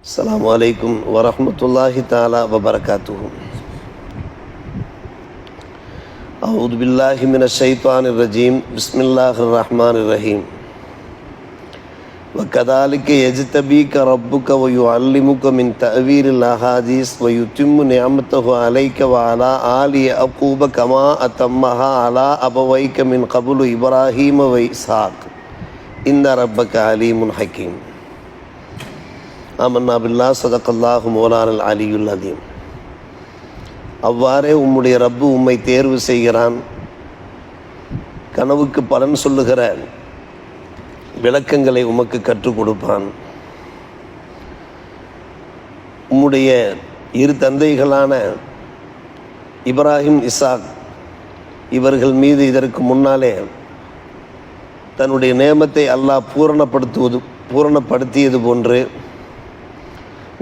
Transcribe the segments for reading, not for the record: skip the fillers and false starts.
அஸ்ஸலாமு அலைக்கும் வரஹ்மத்துல்லாஹி தஆலா வபரகாத்துஹு. அஊது பில்லாஹி மினஷ் ஷைத்தானிர் ரஜீம். பிஸ்மில்லாஹிர் ரஹ்மானிர் ரஹீம். வகதாலிக யஜ்தபீக ரப்புக வயுஅல்லிமுக மின் தஅவீரில் அஹாதீஸ் வயுத்திம்மு நிஅமத்தஹு அலைக வஅலா ஆலி யஅகூப கமா அத்தம்மஹா அலா அபவைக மின் கப்லு இப்ராஹீம வ இஸ்ஹாக் இன்ன ரப்பக அலீமுன் ஹக்கீம். ஆமன்னா பில்லா ஸதகல்லாஹு மௌலானல் அலியுல் அதீம். அவ்வாறே உம்முடைய ரப்பு உம்மை தேர்வு செய்கிறான், கனவுக்கு பலன் சொல்லுகிற விளக்கங்களை உமக்கு கற்றுக் கொடுப்பான். உம்முடைய இரு தந்தைகளான இப்ராஹிம், இஸ்ஹாக் இவர்கள் மீது இதற்கு முன்னாலே தன்னுடைய நேமத்தை அல்லாஹ் பூரணப்படுத்தியது போன்று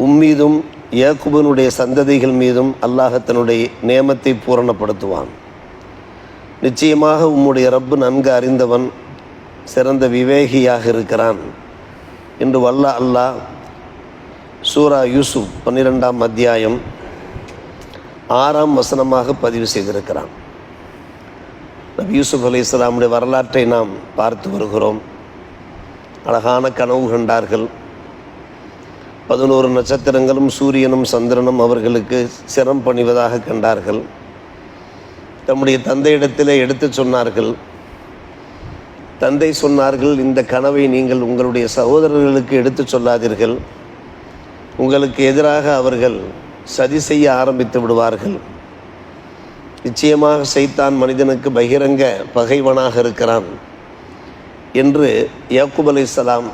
உம்மீதும் யாக்கூபினுடைய சந்ததிகள் மீதும் அல்லாஹ் தன்னுடைய நேமத்தை பூரணப்படுத்துவான். நிச்சயமாக உம்முடைய ரப்பு நன்கு அறிந்தவன், சிறந்த விவேகியாக இருக்கிறான் என்று வல்ல அல்லாஹ் சூரா யூசுப் 12ஆம் அத்தியாயம் 6ஆம் வசனமாக பதிவு செய்திருக்கிறான். நபி யூசுப் அலைஹிஸ்ஸலாமுடைய வரலாற்றை நாம் பார்த்து வருகிறோம். அழகான கனவு கண்டார்கள். 11 நட்சத்திரங்களும் சூரியனும் சந்திரனும் அவர்களுக்கு சிரம் பணிவதாக கண்டார்கள். தம்முடைய தந்தையிடத்திலே எடுத்து சொன்னார்கள். தந்தை சொன்னார்கள், இந்த கனவை நீங்கள் உங்களுடைய சகோதரர்களுக்கு எடுத்து சொல்லாதீர்கள், உங்களுக்கு எதிராக அவர்கள் சதி செய்ய ஆரம்பித்து விடுவார்கள். நிச்சயமாக சைத்தான் மனிதனுக்கு பகிரங்க பகைவனாக இருக்கிறான் என்று யாக்கூப் அலைஹிஸ்ஸலாம்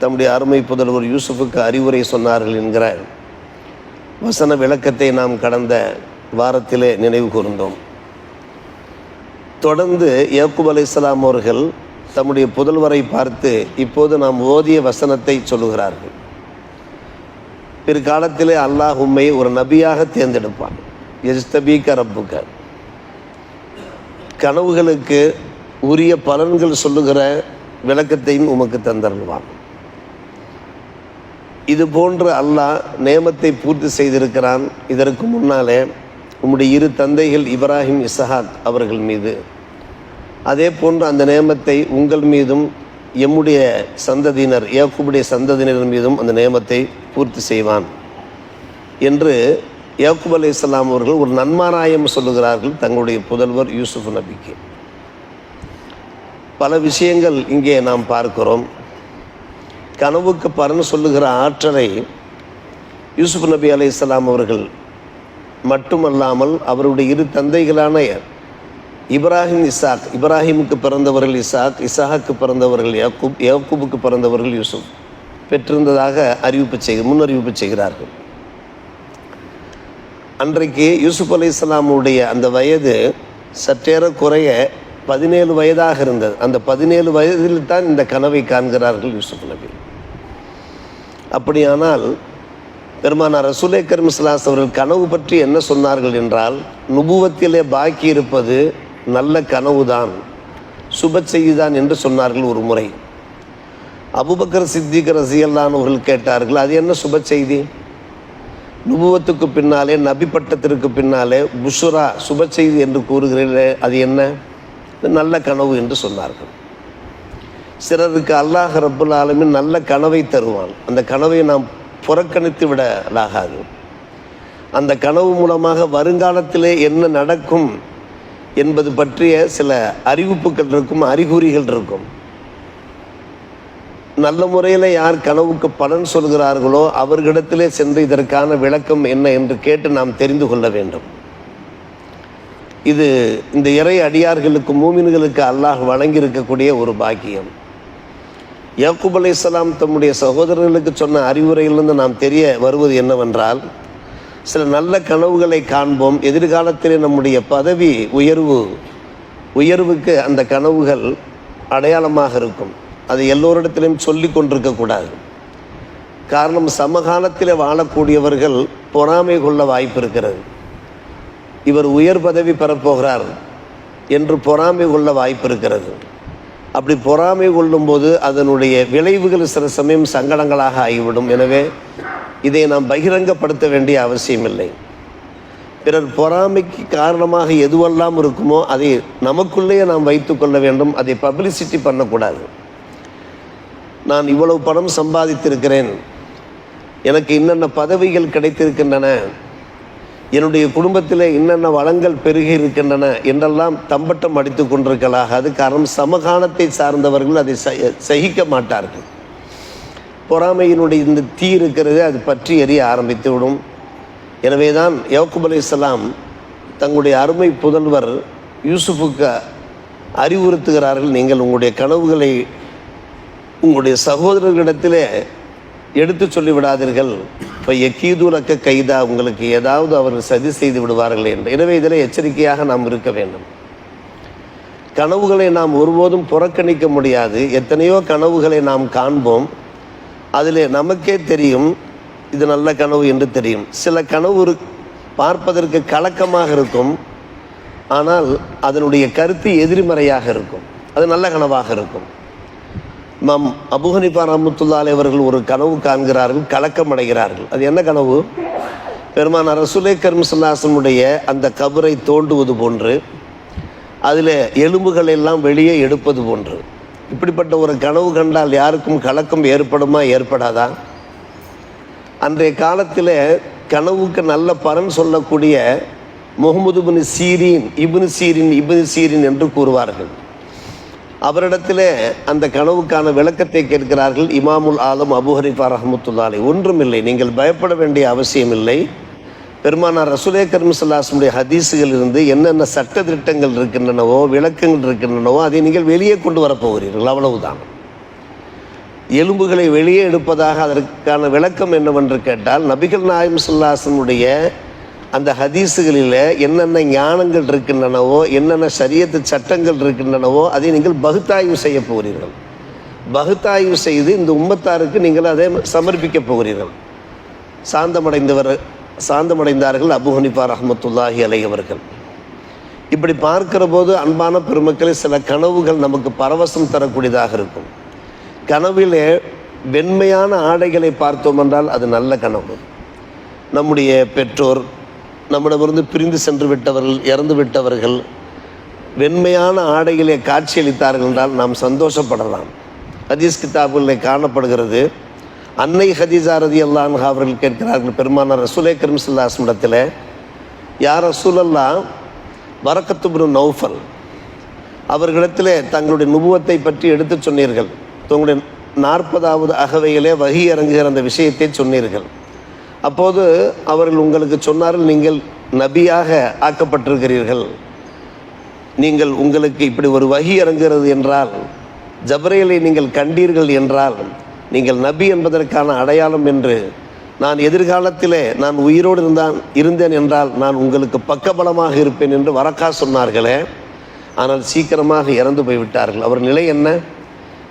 தம்முடைய அருமை புதல்வர் யூசுஃபுக்கு அறிவுரை சொன்னார்கள் என்கிற வசன விளக்கத்தை நாம் கடந்த வாரத்திலே நினைவு கூர்ந்தோம். தொடர்ந்து யாக்கூப் அலைஹிஸ்ஸலாம் அவர்கள் தம்முடைய புதல்வரை பார்த்து இப்போது நாம் ஓதிய வசனத்தை சொல்லுகிறார்கள். பிற்காலத்திலே அல்லாஹ் உம்மை ஒரு நபியாக தேர்ந்தெடுப்பான். யஜ்தபீக ரப்புக, கனவுகளுக்கு உரிய பலன்கள் சொல்லுகிற விளக்கத்தையும் உமக்கு தந்தருள்வான். இது போன்று அல்லாஹ் நேமத்தை பூர்த்தி செய்திருக்கிறான். இதற்கு முன்னாலே உம்முடைய இரு தந்தைகள் இப்ராஹிம், இஸ்ஹாக் அவர்கள் மீது, அதே போன்று அந்த நேமத்தை உங்கள் மீதும் எம்முடைய சந்ததியினர் யாக்கூபுடைய சந்ததியினர் மீதும் அந்த நேமத்தை பூர்த்தி செய்வான் என்று யாக்கூப் அலைஹிஸ்ஸலாம் அவர்கள் ஒரு நன்மாராயம் சொல்லுகிறார்கள் தங்களுடைய புதல்வர் யூசுப் நபிக்கு. பல விஷயங்கள் இங்கே நாம் பார்க்கிறோம். கனவுக்கு பலன் சொல்லுகிற ஆற்றலை யூசுப் நபி அலைஹிஸ்ஸலாம் அவர்கள் மட்டுமல்லாமல் அவருடைய இரு தந்தைகளான இப்ராஹிம், இஸ்ஹாக், இப்ராஹிமுக்கு பிறந்தவர்கள் இஸ்ஹாக், இஸ்ஹாக்கு பிறந்தவர்கள் யாக்கூப், யாக்கூபுக்கு பிறந்தவர்கள் யூசுப் பெற்றிருந்ததாக முன்னறிவிப்பு செய்கிறார்கள். அன்றைக்கு யூசுப் அலைஹிஸ்ஸலாமுடைய அந்த வயது சற்றேற குறைய 17 வயதாக இருந்தது. அந்த 17 வயதில் தான் இந்த கனவை காண்கிறார்கள் யூசுப் நபி. அப்படியானால் பெருமானார் ரசூலே கரீம் ஸல்லல்லாஹு அலைஹி வஸல்லம் அவர்கள் கனவு பற்றி என்ன சொன்னார்கள் என்றால், நுபுவத்திலே பாக்கி இருப்பது நல்ல கனவுதான், சுப செய்திதான் என்று சொன்னார்கள். ஒரு முறை அபூபக்கர் சித்திக் ரலியல்லாஹு அன்ஹு அவர்கள் கேட்டார்கள், அது என்ன சுப செய்தி? நுபுவத்துக்கு பின்னாலே, நபி பட்டத்திற்கு பின்னாலே புஷ்ரா சுப செய்தி என்று கூறுகிறீர்களே, அது என்ன? நல்ல கனவு என்று சொன்னார்கள். சிலருக்கு அல்லாஹ் ரப்புல் ஆலமீன் நல்ல கனவை தருவான். அந்த கனவை நாம் புறக்கணித்து விடலாகாது. அந்த கனவு மூலமாக வருங்காலத்திலே என்ன நடக்கும் என்பது பற்றிய சில அறிவிப்புகள் இருக்கும், அறிகுறிகள் இருக்கும். நல்ல முறையில் யார் கனவுக்கு பலன் சொல்கிறார்களோ அவர்களிடத்திலே சென்று இதற்கான விளக்கம் என்ன என்று கேட்டு நாம் தெரிந்து கொள்ள வேண்டும். இது இந்த இறை அடியார்களுக்கு, மூமின்களுக்கு அல்லாஹ் வழங்கியிருக்கக்கூடிய ஒரு பாக்கியம். யாக்கூப் அலைஹிஸ்ஸலாம் தம்முடைய சகோதரர்களுக்கு சொன்ன அறிவுரையிலிருந்து நாம் தெரிய வருவது என்னவென்றால், சில நல்ல கனவுகளை காண்போம். எதிர்காலத்திலே நம்முடைய பதவி உயர்வுக்கு அந்த கனவுகள் அடையாளமாக இருக்கும். அதை எல்லோரிடத்திலும் சொல்லி கொண்டிருக்கக்கூடாது. காரணம், சமகாலத்தில் வாழக்கூடியவர்கள் பொறாமை கொள்ள வாய்ப்பு இருக்கிறது. இவர் உயர் பதவி பெறப்போகிறார் என்று பொறாமை கொள்ள வாய்ப்பு இருக்கிறது. அப்படி பொறாமை கொள்ளும்போது அதனுடைய விளைவுகள் சில சமயம் சங்கடங்களாக ஆகிவிடும். எனவே இதை நாம் பகிரங்கப்படுத்த வேண்டிய அவசியமில்லை. பிறர் பொறாமைக்கு காரணமாக எதுவெல்லாம் இருக்குமோ அதை நமக்குள்ளேயே நாம் வைத்து கொள்ள வேண்டும். அதை பப்ளிசிட்டி பண்ணக்கூடாது. நான் இவ்வளவு பணம் சம்பாதித்திருக்கிறேன், எனக்கு இன்னென்ன பதவிகள் கிடைத்திருக்கின்றன, என்னுடைய குடும்பத்தில் இன்னென்ன வளங்கள் பெருகி இருக்கின்றன என்றெல்லாம் தம்பட்டம் அடித்து கொண்டிருக்கலாகாது. காரணம், சமகாலத்தை சார்ந்தவர்கள் அதை சகிக்க மாட்டார்கள். பொறாமையினுடைய இந்த தீ இருக்கிறது, அது பற்றி எரிய ஆரம்பித்து விடும். எனவே தான் யாக்கூப் அலைஹிஸ்ஸலாம் தங்களுடைய அருமை புதல்வர் யூசுஃபுக்கு அறிவுறுத்துகிறார்கள், நீங்கள் உங்களுடைய கனவுகளை உங்களுடைய சகோதரர்களிடத்திலே எடுத்து சொல்லிவிடாதீர்கள். இப்போ யக்கீதுலக்க கைதா, உங்களுக்கு ஏதாவது அவர்கள் சதி செய்து விடுவார்கள் என்று. எனவே இதில் எச்சரிக்கையாக நாம் இருக்க வேண்டும். கனவுகளை நாம் ஒருபோதும் புறக்கணிக்க முடியாது. எத்தனையோ கனவுகளை நாம் காண்போம், அதில் நமக்கே தெரியும் இது நல்ல கனவு என்று தெரியும். சில கனவு பார்ப்பதற்கு கலக்கமாக இருக்கும், ஆனால் அதனுடைய கருத்து எதிர்மறையாக இருக்கும். அது நல்ல கனவாக இருக்கும். இமாம் அபூ ஹனீஃபா ரஹ்மத்துல்லாஹி அலைஹி அவர்கள் ஒரு கனவு காண்கிறார்கள், கலக்கம் அடைகிறார்கள். அது என்ன கனவு? பெருமானார் ரசூலே கரீம் ஸல்லல்லாஹு அலைஹி வஸல்லம் அந்த கபரை தோண்டுவது போன்று, அதில் எலும்புகள் எல்லாம் வெளியே எடுப்பது போன்று. இப்படிப்பட்ட ஒரு கனவு கண்டால் யாருக்கும் கலக்கம் ஏற்படுமா, ஏற்படாதா? அன்றைய காலத்தில் கனவுக்கு நல்ல பலன் சொல்லக்கூடிய முஹம்மது இப்னு சீரின் என்று கூறுவார்கள். அவரிடத்தில் அந்த கனவுக்கான விளக்கத்தை கேட்கிறார்கள் இமாமுல் ஆலம் அபூ ஹனீஃபா ரஹ்மத்துல்லாஹி அலைஹி. ஒன்றுமில்லை, நீங்கள் பயப்பட வேண்டிய அவசியமில்லை. பெருமானார் ரசூலே கரீம் ஸல்லல்லாஹு அலைஹி வஸல்லம் ஹதீஸுகள் இருந்து என்னென்ன சட்ட திட்டங்கள் இருக்கின்றனவோ, விளக்கங்கள் இருக்கின்றனவோ, அதை நீங்கள் வெளியே கொண்டு வரப்போகிறீர்கள், அவ்வளவுதான். எலும்புகளை வெளியே எடுப்பதாக அதற்கான விளக்கம் என்னவென்று கேட்டால், நபிகள் நாயகம் ஸல்லல்லாஹு அலைஹி வஸல்லம் அந்த ஹதீஸுகளில் என்னென்ன ஞானங்கள் இருக்கின்றனவோ, என்னென்ன ஷரியத்து சட்டங்கள் இருக்கின்றனவோ, அதை நீங்கள் பகுத்தாய்வு செய்ய போகிறீர்கள். பகுத்தாய்வு செய்து இந்த உம்மத்தாருக்கு நீங்கள் அதை சமர்ப்பிக்க போகிறீர்கள். சாந்தமடைந்தார்கள் அபூ ஹனீஃபா ரஹ்மத்துல்லாஹி அலைஹி அவர்கள். இப்படி பார்க்கிற போது அன்பான பெருமக்களே, சில கனவுகள் நமக்கு பரவசம் தரக்கூடியதாக இருக்கும். கனவிலே வெண்மையான ஆடைகளை பார்த்தோம் என்றால் அது நல்ல கனவு. நம்முடைய பெற்றோர், நம்மிடமிருந்து பிரிந்து சென்று விட்டவர்கள், இறந்து விட்டவர்கள் வெண்மையான ஆடைகளை காட்சியளித்தார்கள் என்றால் நாம் சந்தோஷப்படலாம். ஹதீஸ் கிதாபுகளில் காணப்படுகிறது. அன்னை ஹதீஜா ரலியல்லாஹு அன்ஹா அவர்கள் கேட்கிறார்கள் பெருமானார் ரசூலே கரீம் ஸல்லல்லாஹு அலைஹி வஸல்லம், யா ரசூலல்லாஹ், பரக்கத் இப்னு நௌஃபல் அவர்களிடத்திலே தங்களுடைய நுபுவத்தை பற்றி எடுத்து சொன்னீர்கள். உங்களுடைய 40வது அகவையிலே வஹி இறங்குகிற அந்த விஷயத்தை சொன்னீர்கள். அப்போது அவர்கள் உங்களுக்கு சொன்னார்கள், நீங்கள் நபியாக ஆக்கப்பட்டிருக்கிறீர்கள். உங்களுக்கு இப்படி ஒரு வஹி இறங்குகிறது என்றால், ஜப்ரீலை நீங்கள் கண்டீர்கள் என்றால், நீங்கள் நபி என்பதற்கான அடையாளம் என்று நான் எதிர்காலத்திலே நான் உயிரோடு இருந்தேன் என்றால் நான் உங்களுக்கு பக்கபலமாக இருப்பேன் என்று வரக்கா சொன்னார்களே. ஆனால் சீக்கிரமாக இறந்து போய்விட்டார்கள். அவர் நிலை என்ன?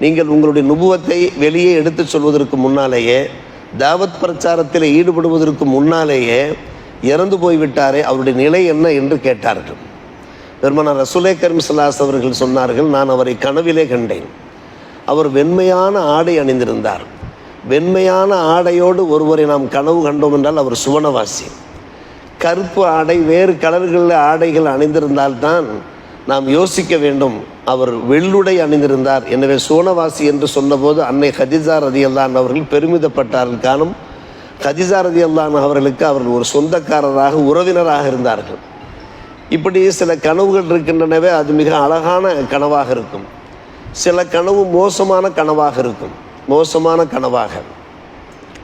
நீங்கள் உங்களுடைய நுபுவத்தை வெளியே எடுத்து சொல்வதற்கு முன்னாலேயே, தாவத் பிரச்சாரத்தில் ஈடுபடுவதற்கு முன்னாலேயே இறந்து போய்விட்டாரே, அவருடைய நிலை என்ன என்று கேட்டார்கள். பெருமானார் ரசூலே கரீம் ஸல்லல்லாஹு அலைஹி அவர்கள் சொன்னார்கள், நான் அவரை கனவிலே கண்டேன். அவர் வெண்மையான ஆடை அணிந்திருந்தார். வெண்மையான ஆடையோடு ஒருவரை நாம் கனவு கண்டோம் என்றால் அவர் சுவனவாசி. கருப்பு ஆடை, வேறு கலர்களில் ஆடைகள் அணிந்திருந்தால்தான் நாம் யோசிக்க வேண்டும். அவர் வெள்ளுடை அணிந்திருந்தார், எனவே சுவனவாசி என்று சொன்னபோது அன்னை ஹதீஜா ரலியல்லாஹு அன்ஹா அவர்கள் பெருமிதப்பட்டார்கள். காரணம், ஹதீஜா ரலியல்லாஹு அன்ஹா அவர்களுக்கு அவர்கள் ஒரு சொந்தக்காரராக, உறவினராக இருந்தார்கள். இப்படி சில கனவுகள் இருக்கின்றனவே, அது மிக அழகான கனவாக இருக்கும். சில கனவு மோசமான கனவாக இருக்கும். மோசமான கனவாக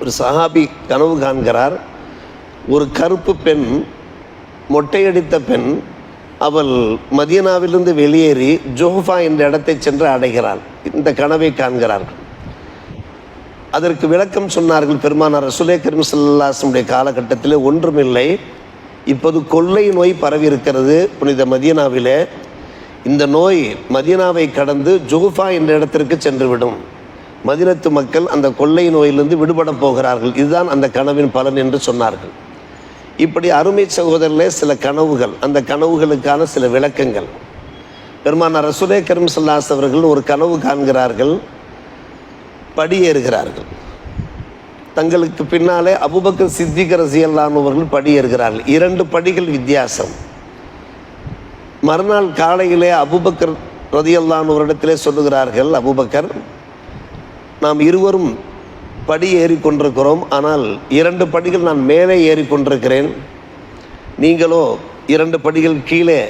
ஒரு சஹாபி கனவு காண்கிறார். ஒரு கருப்பு பெண், மொட்டையடித்த பெண், அவள் மதீனாவிலிருந்து வெளியேறி ஜுஹஃபா என்ற இடத்தை சென்று அடைகிறாள். இந்த கனவை காண்கிறார்கள். அதற்கு விளக்கம் சொன்னார்கள் பெருமானார் ரசூலே கரீம் ஸல்லல்லாஹு அலைஹி வஸல்லம் காலகட்டத்தில் ஒன்றுமில்லை, இப்போது கொள்ளை நோய் பரவி இருக்கிறது புனித மதீனாவிலே. இந்த நோய் மதீனாவை கடந்து ஜுஹஃபா என்ற இடத்திற்கு சென்றுவிடும். மதீனத்து மக்கள் அந்த கொள்ளை நோயிலிருந்து விடுபட போகிறார்கள். இதுதான் அந்த கனவின் பலன் என்று சொன்னார்கள். இப்படி அருமை சகோதரர்களே, சில கனவுகள், அந்த கனவுகளுக்கான சில விளக்கங்கள். பெருமானார் ரசூலே கரீம் ஸல்லல்லாஹு அலைஹி அவர்கள் ஒரு கனவு காண்கிறார்கள். படியேறுகிறார்கள். தங்களுக்கு பின்னாலே அபூபக்கர் சித்திக் ரலியல்லாஹு அவர்கள் படி ஏறுகிறார்கள். 2 படிகள் வித்தியாசம். மறுநாள் காலையிலே அபூபக்கர் ரலியல்லாஹு அவரிடத்திலே சொல்லுகிறார்கள், அபூபக்கர், நாம் இருவரும் படி ஏறிக்கொண்டிருக்கிறோம், ஆனால் 2 படிகள் நான் மேலே ஏறிக்கொண்டிருக்கிறேன், நீங்களோ 2 படிகள் கீழே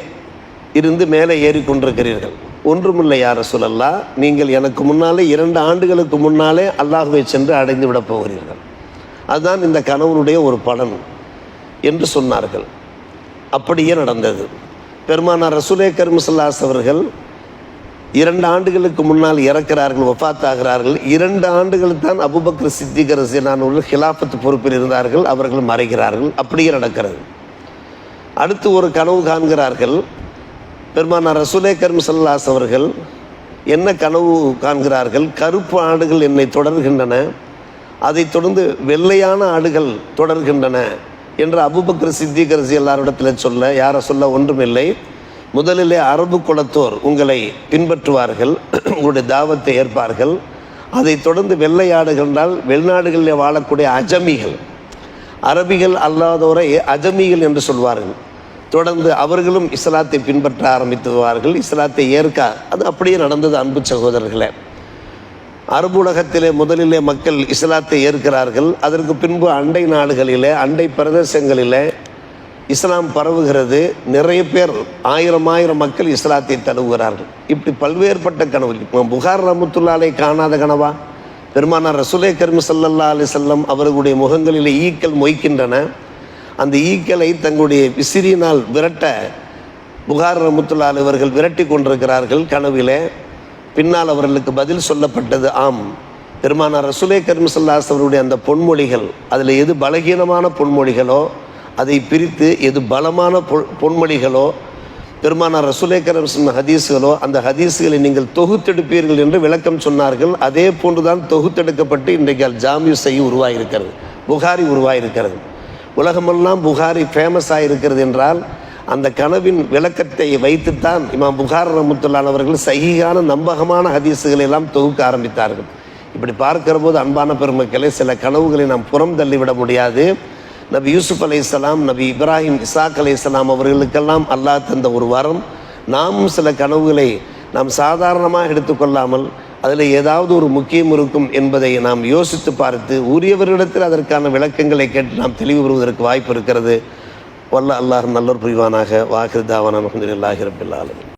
இருந்து மேலே ஏறிக்கொண்டிருக்கிறீர்கள். ஒன்றுமில்லை யா ரசூலல்லாஹ், நீங்கள் எனக்கு முன்னாலே 2 ஆண்டுகளுக்கு முன்னாலே அல்லாஹ்வை சென்று அடைந்து விடப் போகிறீர்கள். அதுதான் இந்த கனவுனுடைய ஒரு பலன் என்று சொன்னார்கள். அப்படியே நடந்தது. பெருமானார் ரசூலே கரீம் ஸல்லல்லாஹு அலைஹி அவர்கள் 2 ஆண்டுகளுக்கு முன்னால் இறக்கிறார்கள், வஃபாத் ஆகிறார்கள். 2 ஆண்டுகள் தான் அபூபக்கர் சித்திக் ரலியல்லாஹு அவர்கள் ஹிலாஃபத் பொறுப்பில் இருந்தார்கள், அவர்கள் மறைகிறார்கள். அப்படியே நடக்கிறது. அடுத்து ஒரு கனவு காண்கிறார்கள். பெருமானார் ரசூலே கரீம் ஸல்லல்லாஹு அலைஹி அவர்கள் என்ன கனவு காண்கிறார்கள்? கருப்பு ஆடுகள் என்னை தொடர்கின்றன, அதைத் தொடர்ந்து வெள்ளையான ஆடுகள் தொடர்கின்றன என்று அபூபக்கர் சித்திக் ரலியல்லாஹு இடத்தில் சொல்ல, யார சொல்ல, ஒன்றுமில்லை, முதலிலே அரபு குலத்தோர் உங்களை பின்பற்றுவார்கள், உங்களுடைய தாவத்தை ஏற்பார்கள். அதைத் தொடர்ந்து வெள்ளை ஆடுகள் என்றால் வெளிநாடுகளில் வாழக்கூடிய அஜமிகள், அரபிகள் அல்லாதோரை அஜமிகள் என்று சொல்வார்கள். தொடர்ந்து அவர்களும் இஸ்லாத்தை பின்பற்ற ஆரம்பித்துவார்கள், இஸ்லாத்தை ஏற்க. அது அப்படியே நடந்தது. அன்பு சகோதரர்களே, அரபு உலகத்திலே முதலிலே மக்கள் இஸ்லாத்தை ஏற்கிறார்கள். அதற்கு பின்பு அண்டை நாடுகளிலே, அண்டை பிரதேசங்களிலே இஸ்லாம் பரவுகிறது. நிறைய பேர், 1000 மக்கள் இஸ்லாத்தை தழுவுகிறார்கள். இப்படி பல்வேறுபட்ட கனவு. புகார் ரஹ்மத்துல்லாஹி அலைஹி காணாத கனவா? பெருமானார் ரசூலே கரீம் ஸல்லல்லாஹு அலைஹி வஸல்லம் அவர்களுடைய முகங்களிலே ஈக்கள் மொய்க்கின்றன. அந்த ஈக்களை தங்களுடைய விசிறியினால் விரட்ட புகார் ரஹ்மத்துல்லாஹி அலைஹி அவர்கள் விரட்டி கொண்டிருக்கிறார்கள் கனவிலே. பின்னால் அவர்களுக்கு பதில் சொல்லப்பட்டது, ஆம், பெருமானார் ரசூலே கரீம் ஸல்லல்லாஹு அலைஹி அவருடைய அந்த பொன்மொழிகள், அதில் எது பலகீனமான பொன்மொழிகளோ அதை பிரித்து, எது பலமான பொன்மொழிகளோ, பெருமானார் ரசூலே கரீம் ஹதீஸ்களோ, அந்த ஹதீஸ்களை நீங்கள் தொகுத்தெடுப்பீர்கள் என்று விளக்கம் சொன்னார்கள். அதே போன்றுதான் தொகுத்தெடுக்கப்பட்டு இன்றைக்கு அல் ஜாமிஉ ஸஹீஹ் உருவாகியிருக்கிறது, புகாரி உருவாகியிருக்கிறது. உலகமெல்லாம் புகாரி ஃபேமஸ் ஆகியிருக்கிறது என்றால் அந்த கனவின் விளக்கத்தை வைத்துத்தான் இமாம் புகார் ரஹ்மத்துல்லாஹி அவர்கள் சஹீஹான நம்பகமான ஹதீஸுகளை எல்லாம் தொகுக்க ஆரம்பித்தார்கள். இப்படி பார்க்கிற போது அன்பான பெருமக்களே, சில கனவுகளை நாம் புறம் தள்ளிவிட முடியாது. நபி யூசுப் அலைஹிஸ்ஸலாம், நபி இப்ராஹிம், இசாக் அலைஹிஸ்ஸலாம் அவர்களுக்கெல்லாம் அல்லாஹ் தந்த ஒரு வரம். நாமும் சில கனவுகளை நாம் சாதாரணமாக எடுத்துக்கொள்ளாமல் அதில் ஏதாவது ஒரு முக்கியம் இருக்கும் என்பதை நாம் யோசித்து பார்த்து உரியவர்களிடத்தில் அதற்கான விளக்கங்களை கேட்டு நாம் தெளிவு பெறுவதற்கு வாய்ப்பு இருக்கிறது. வல்ல அல்லாஹ் நல்லோர் புரிவானாக. வாஹிர் தாவானா அல்ஹம்துலில்லாஹி ரப்பில் ஆலமீன்.